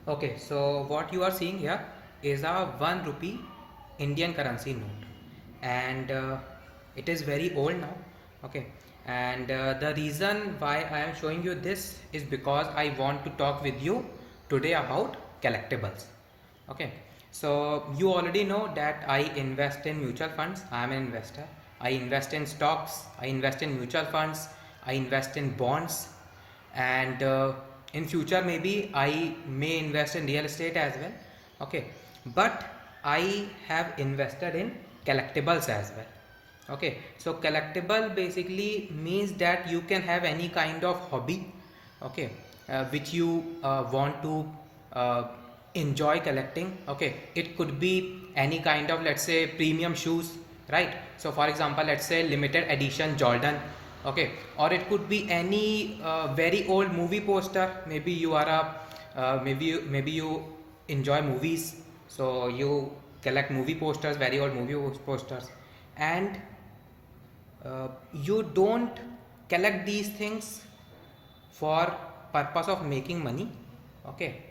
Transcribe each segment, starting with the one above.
Okay, so what you are seeing here is a 1 rupee Indian currency note, and it is very old now. Okay, and the reason why I am showing you this is because I want to talk with you today about collectibles. Okay, so you already know that I invest in mutual funds. I am an investor. I invest in stocks, I invest in mutual funds, I invest in bonds, and in future maybe I may invest in real estate as well. Okay, but I have invested in collectibles as well. Okay, so collectible basically means that you can have any kind of hobby, okay, which you want to uh, enjoy collecting. Okay, it could be any kind of, let's say, premium shoes, right? So for example, let's say limited edition Jordan. Okay, or it could be any very old movie poster. Maybe you are a maybe you enjoy movies, so you collect movie posters, very old movie posters. And you don't collect these things for purpose of making money. Okay,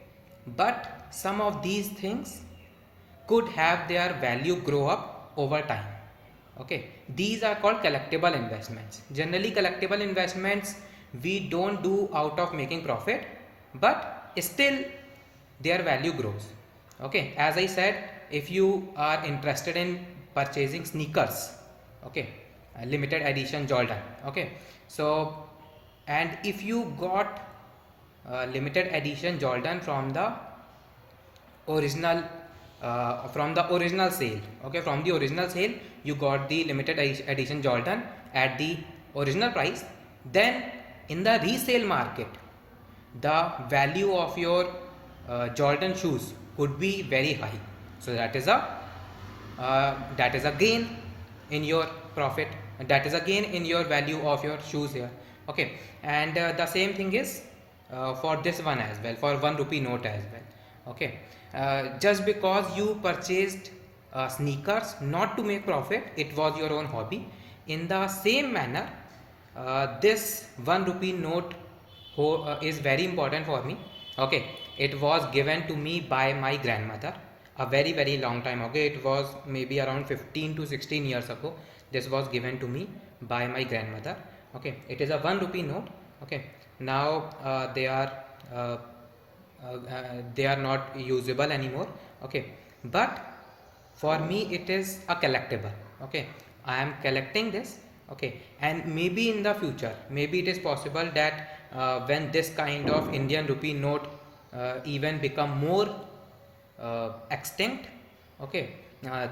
but some of these things could have their value grow up over time. Okay, these are called collectible investments. Generally collectible investments we don't do out of making profit, but still their value grows. Okay, as I said, if you are interested in purchasing sneakers, okay, limited edition Jordan, okay, so and if you got limited edition Jordan original from the original sale, okay, from the original sale you got the limited edition Jordan at the original price, then in the resale market the value of your Jordan shoes could be very high. So that is a gain in your profit, that is a gain in your value of your shoes here. Okay, and the same thing is for this one as well, for 1 rupee note as well. Okay, just because you purchased sneakers not to make profit, it was your own hobby. In the same manner, this 1 rupee note is very important for me. Okay, it was given to me by my grandmother a very long time ago. It was maybe around 15 to 16 years ago. This was given to me by my grandmother. Okay, it is a 1 rupee note. Okay, now uh, they are not usable anymore. Okay, but for me it is a collectible. Okay, I am collecting this. Okay, and maybe in the future, maybe it is possible that when this kind of Indian rupee note even become more extinct, okay,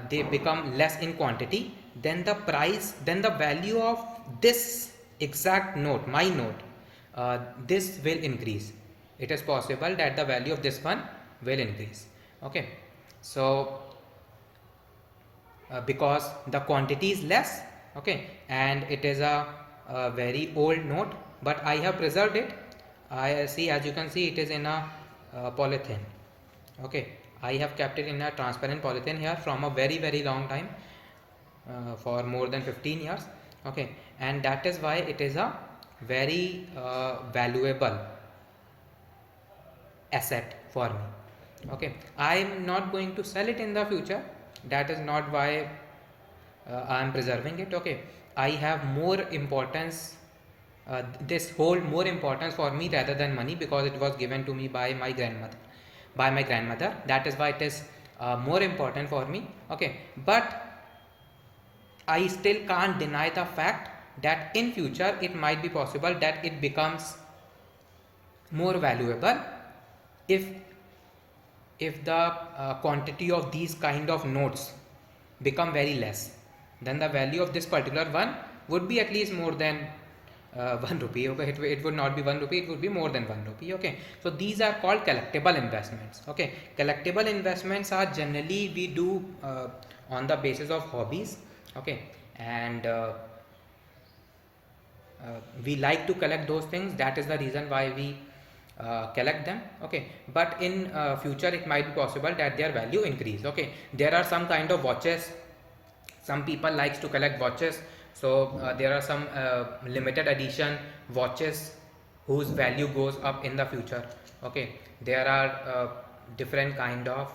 they become less in quantity, then the price, then the value of this exact note, my note, this will increase. It is possible that the value of this one will increase. Okay, so because the quantity is less, okay, and it is a very old note, but I have preserved it. I see, as you can see, it is in a polythene. Okay, I have kept it in a transparent polythene here from a very long time, for more than 15 years. Okay, and that is why it is a very valuable asset for me. Okay, I am not going to sell it in the future. That is not why I am preserving it. Okay, I have more importance, this hold more importance for me rather than money, because it was given to me by my grandmother. That is why it is more important for me. Okay, but I still can't deny the fact that in future it might be possible that it becomes more valuable if the quantity of these kind of notes become very less. Then the value of this particular one would be at least more than 1 rupee. Okay, it would not be 1 rupee, it would be more than 1 rupee. Okay, so these are called collectible investments. Okay, collectible investments are generally we do on the basis of hobbies. Okay, and we like to collect those things. That is the reason why we collect them. Okay, but in future it might be possible that their value increase. Okay, there are some kind of watches, some people likes to collect watches. So there are some limited edition watches whose value goes up in the future. Okay, there are different kind of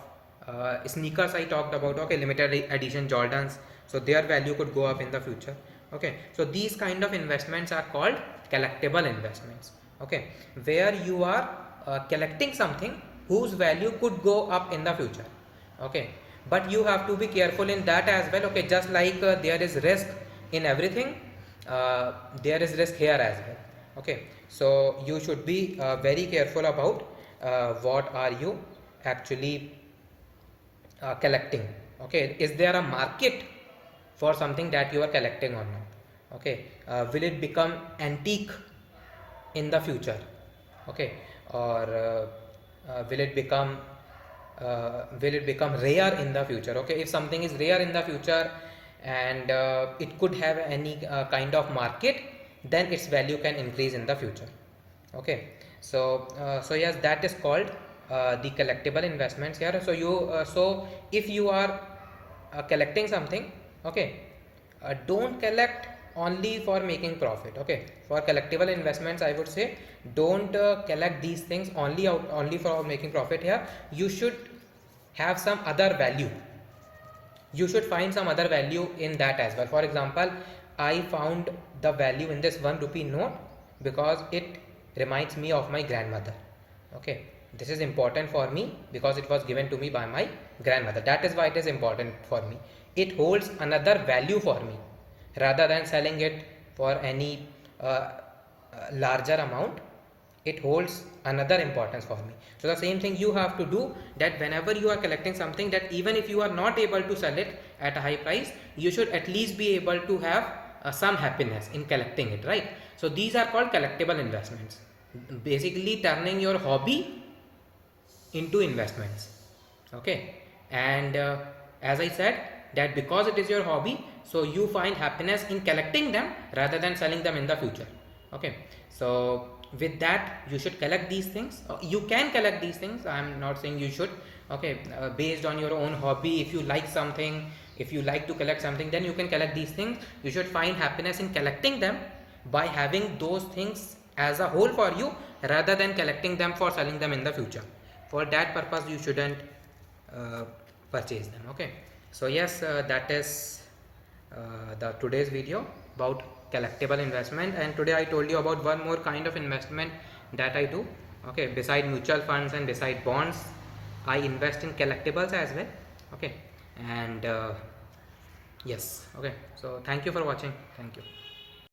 sneakers I talked about, okay, limited edition Jordans, so their value could go up in the future. Okay, so these kind of investments are called collectible investments. Okay, where you are collecting something whose value could go up in the future. Okay, but you have to be careful in that as well. Okay, just like there is risk in everything, there is risk here as well. Okay, so you should be very careful about what are you actually collecting. Okay, is there a market for something that you are collecting or not? Okay, will it become antique in the future? Okay, or will it become rare in the future? Okay, if something is rare in the future and it could have any kind of market, then its value can increase in the future. Okay, so yes, that is called the collectible investments here. So so if you are collecting something, okay, don't collect only for making profit. Okay, for collectible investments I would say, don't collect these things only for making profit. Here you should have some other value, you should find some other value in that as well. For example, I found the value in this 1 rupee note because it reminds me of my grandmother. Okay, this is important for me because it was given to me by my grandmother. That is why it is important for me. It holds another value for me rather than selling it for any larger amount. It holds another importance for me. So the same thing you have to do, that whenever you are collecting something, that even if you are not able to sell it at a high price, you should at least be able to have some happiness in collecting it, right? So these are called collectible investments, basically turning your hobby into investments. Okay, and as I said, that because it is your hobby, so you find happiness in collecting them rather than selling them in the future. Okay, so with that you should collect these things. You can collect these things, I am not saying you should. Okay, based on your own hobby, if you like something, if you like to collect something, then you can collect these things. You should find happiness in collecting them by having those things as a whole for you rather than collecting them for selling them in the future. For that purpose you shouldn't purchase them. Okay, so yes, that is the today's video about collectible investment, and today I told you about one more kind of investment that I do. Okay, beside mutual funds and beside bonds, I invest in collectibles as well. Okay, and yes, okay, so thank you for watching. Thank you.